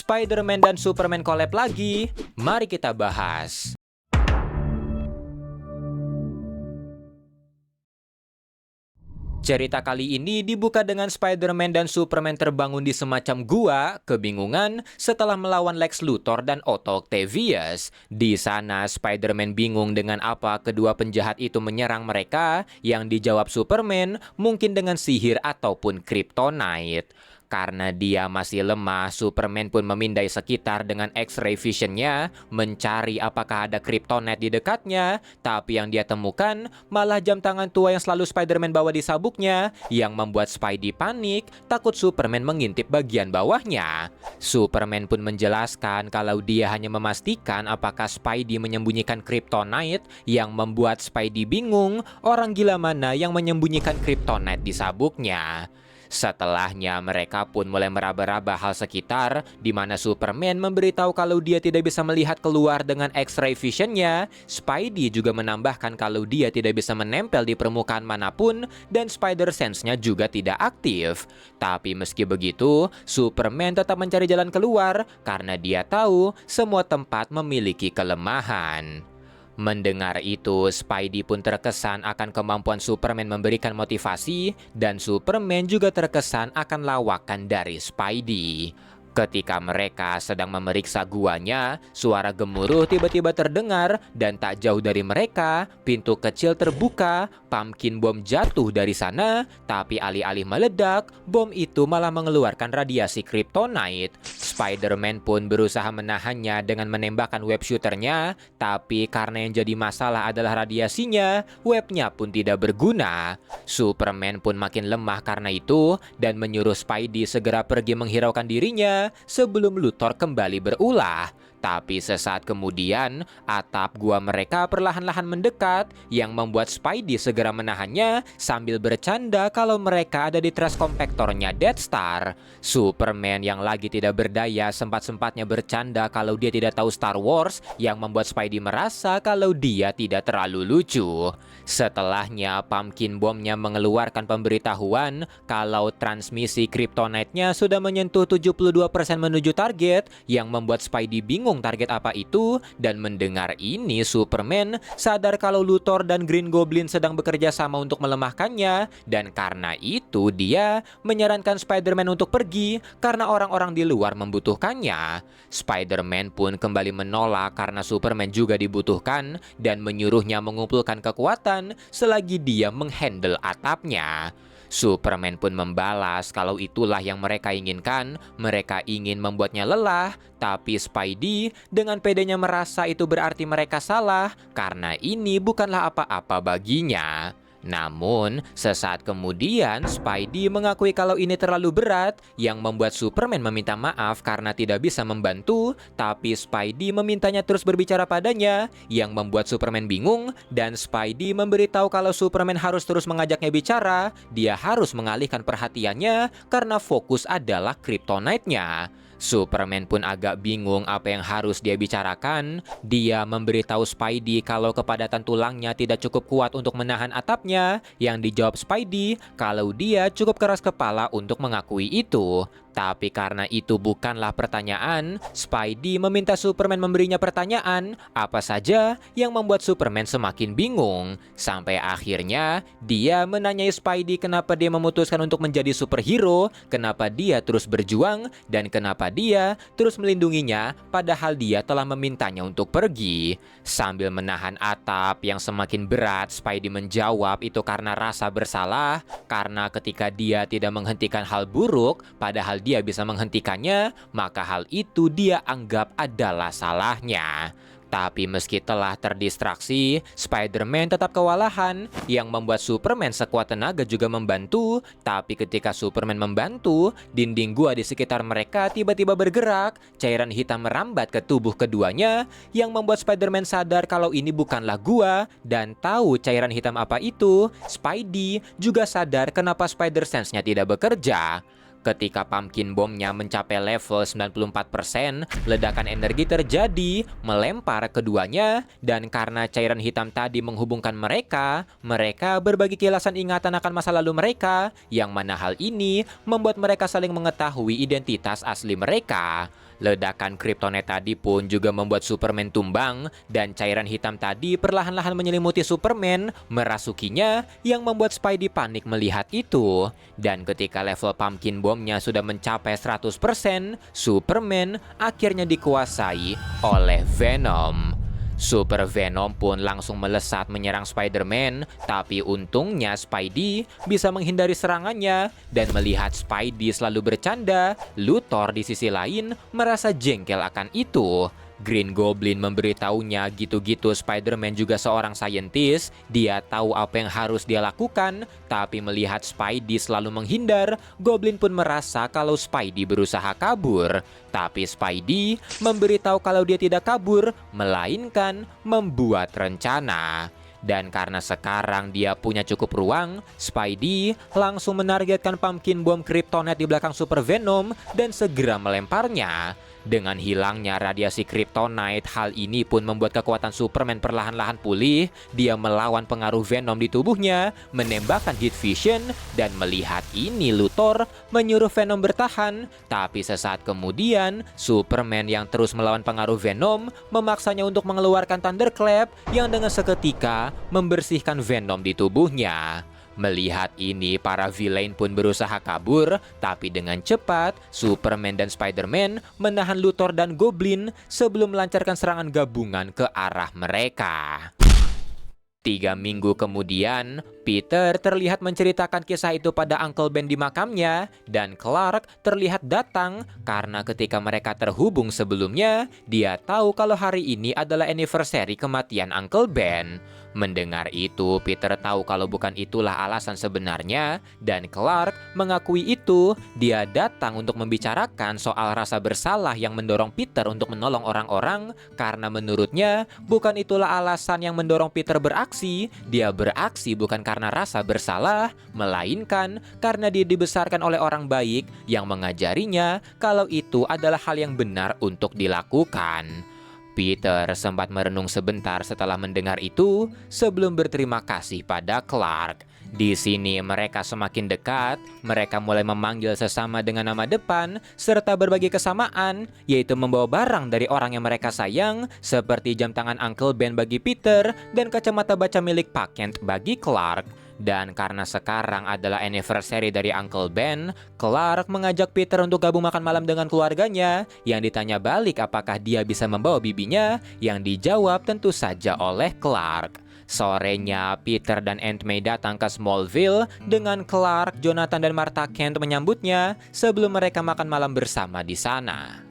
Spider-Man dan Superman collab lagi? Mari kita bahas. Cerita kali ini dibuka dengan Spider-Man dan Superman terbangun di semacam gua, kebingungan setelah melawan Lex Luthor dan Otto Octavius. Di sana, Spider-Man bingung dengan apa kedua penjahat itu menyerang mereka, yang dijawab Superman mungkin dengan sihir ataupun kryptonite. Karena dia masih lemah, Superman pun memindai sekitar dengan X-ray vision-nya, mencari apakah ada kryptonite di dekatnya, tapi yang dia temukan malah jam tangan tua yang selalu Spider-Man bawa di sabuknya, yang membuat Spidey panik, takut Superman mengintip bagian bawahnya. Superman pun menjelaskan kalau dia hanya memastikan apakah Spidey menyembunyikan kryptonite, yang membuat Spidey bingung orang gila mana yang menyembunyikan kryptonite di sabuknya. Setelahnya mereka pun mulai meraba-raba hal sekitar, di mana Superman memberitahu kalau dia tidak bisa melihat keluar dengan X-ray vision-nya. Spidey juga menambahkan kalau dia tidak bisa menempel di permukaan manapun dan Spider Sense-nya juga tidak aktif. Tapi meski begitu, Superman tetap mencari jalan keluar karena dia tahu semua tempat memiliki kelemahan. Mendengar itu, Spidey pun terkesan akan kemampuan Superman memberikan motivasi, dan Superman juga terkesan akan lawakan dari Spidey. Ketika mereka sedang memeriksa guanya, suara gemuruh tiba-tiba terdengar, dan tak jauh dari mereka, pintu kecil terbuka, pumpkin bomb jatuh dari sana, tapi alih-alih meledak, bom itu malah mengeluarkan radiasi kryptonite. Spider-Man pun berusaha menahannya dengan menembakkan web shooternya, tapi karena yang jadi masalah adalah radiasinya, webnya pun tidak berguna. Superman pun makin lemah karena itu, dan menyuruh Spidey segera pergi menghiraukan dirinya sebelum Luthor kembali berulah. Tapi sesaat kemudian, atap gua mereka perlahan-lahan mendekat, yang membuat Spidey segera menahannya sambil bercanda kalau mereka ada di trash compactornya Deathstar. Superman yang lagi tidak berdaya sempat-sempatnya bercanda kalau dia tidak tahu Star Wars, yang membuat Spidey merasa kalau dia tidak terlalu lucu. Setelahnya, pumpkin bomnya mengeluarkan pemberitahuan kalau transmisi kryptonite-nya sudah menyentuh 72% menuju target, yang membuat Spidey bingung target apa itu, dan mendengar ini Superman sadar kalau Luthor dan Green Goblin sedang bekerja sama untuk melemahkannya, dan karena itu dia menyarankan Spider-Man untuk pergi karena orang-orang di luar membutuhkannya. Spider-Man pun kembali menolak karena Superman juga dibutuhkan, dan menyuruhnya mengumpulkan kekuatan selagi dia menghandle atapnya. Superman pun membalas kalau itulah yang mereka inginkan. Mereka ingin membuatnya lelah, tapi Spidey dengan pedenya merasa itu berarti mereka salah karena ini bukanlah apa-apa baginya. Namun, sesaat kemudian Spidey mengakui kalau ini terlalu berat, yang membuat Superman meminta maaf karena tidak bisa membantu, tapi Spidey memintanya terus berbicara padanya, yang membuat Superman bingung, dan Spidey memberitahu kalau Superman harus terus mengajaknya bicara, dia harus mengalihkan perhatiannya karena fokus adalah kryptonite-nya. Superman pun agak bingung apa yang harus dia bicarakan. Dia memberitahu Spidey kalau kepadatan tulangnya tidak cukup kuat untuk menahan atapnya, yang dijawab Spidey kalau dia cukup keras kepala untuk mengakui itu. Tapi karena itu bukanlah pertanyaan, Spidey meminta Superman memberinya pertanyaan apa saja, yang membuat Superman semakin bingung. Sampai akhirnya dia menanyai Spidey kenapa dia memutuskan untuk menjadi superhero, kenapa dia terus berjuang, dan kenapa dia terus melindunginya padahal dia telah memintanya untuk pergi. Sambil menahan atap yang semakin berat, Spidey menjawab itu karena rasa bersalah, karena ketika dia tidak menghentikan hal buruk padahal dia bisa menghentikannya, maka hal itu dia anggap adalah salahnya. Tapi meski telah terdistraksi, Spider-Man tetap kewalahan, yang membuat Superman sekuat tenaga juga membantu. Tapi ketika Superman membantu, dinding gua di sekitar mereka tiba-tiba bergerak, cairan hitam merambat ke tubuh keduanya, yang membuat Spider-Man sadar kalau ini bukanlah gua, dan tahu cairan hitam apa itu. Spidey juga sadar kenapa Spider Sense-nya tidak bekerja. Ketika pumpkin bomnya mencapai level 94%, ledakan energi terjadi, melempar keduanya, dan karena cairan hitam tadi menghubungkan mereka, mereka berbagi kilasan ingatan akan masa lalu mereka, yang mana hal ini membuat mereka saling mengetahui identitas asli mereka. Ledakan kryptonite tadi pun juga membuat Superman tumbang, dan cairan hitam tadi perlahan-lahan menyelimuti Superman, merasukinya, yang membuat Spidey panik melihat itu. Dan ketika level pumpkin bomb-nya sudah mencapai 100%, Superman akhirnya dikuasai oleh Venom. Super Venom pun langsung melesat menyerang Spider-Man, tapi untungnya Spidey bisa menghindari serangannya, dan melihat Spidey selalu bercanda, Luthor di sisi lain merasa jengkel akan itu. Green Goblin memberitahunya gitu-gitu Spider-Man juga seorang saintis, dia tahu apa yang harus dia lakukan, tapi melihat Spidey selalu menghindar, Goblin pun merasa kalau Spidey berusaha kabur. Tapi Spidey memberitahu kalau dia tidak kabur, melainkan membuat rencana. Dan karena sekarang dia punya cukup ruang, Spidey langsung menargetkan pumpkin bomb kryptonite di belakang Super Venom dan segera melemparnya. Dengan hilangnya radiasi kryptonite, hal ini pun membuat kekuatan Superman perlahan-lahan pulih. Dia melawan pengaruh Venom di tubuhnya, menembakkan heat vision, dan melihat ini Luthor menyuruh Venom bertahan. Tapi sesaat kemudian, Superman yang terus melawan pengaruh Venom memaksanya untuk mengeluarkan Thunderclap yang dengan seketika membersihkan Venom di tubuhnya. Melihat ini, para villain pun berusaha kabur, tapi dengan cepat, Superman dan Spider-Man menahan Luthor dan Goblin sebelum melancarkan serangan gabungan ke arah mereka. 3 minggu kemudian, Peter terlihat menceritakan kisah itu pada Uncle Ben di makamnya, dan Clark terlihat datang karena ketika mereka terhubung sebelumnya, dia tahu kalau hari ini adalah anniversary kematian Uncle Ben. Mendengar itu, Peter tahu kalau bukan itulah alasan sebenarnya, dan Clark mengakui itu. Dia datang untuk membicarakan soal rasa bersalah yang mendorong Peter untuk menolong orang-orang, karena menurutnya bukan itulah alasan yang mendorong Peter beraksi. Dia beraksi bukan karena rasa bersalah, melainkan karena dia dibesarkan oleh orang baik yang mengajarinya kalau itu adalah hal yang benar untuk dilakukan. Peter sempat merenung sebentar setelah mendengar itu sebelum berterima kasih pada Clark. Di sini mereka semakin dekat, mereka mulai memanggil sesama dengan nama depan, serta berbagi kesamaan, yaitu membawa barang dari orang yang mereka sayang, seperti jam tangan Uncle Ben bagi Peter, dan kacamata baca milik Pak Kent bagi Clark. Dan karena sekarang adalah anniversary dari Uncle Ben, Clark mengajak Peter untuk gabung makan malam dengan keluarganya. Yang ditanya balik apakah dia bisa membawa bibinya, yang dijawab tentu saja oleh Clark. Sorenya, Peter dan Aunt May datang ke Smallville dengan Clark, Jonathan, dan Martha Kent menyambutnya sebelum mereka makan malam bersama di sana.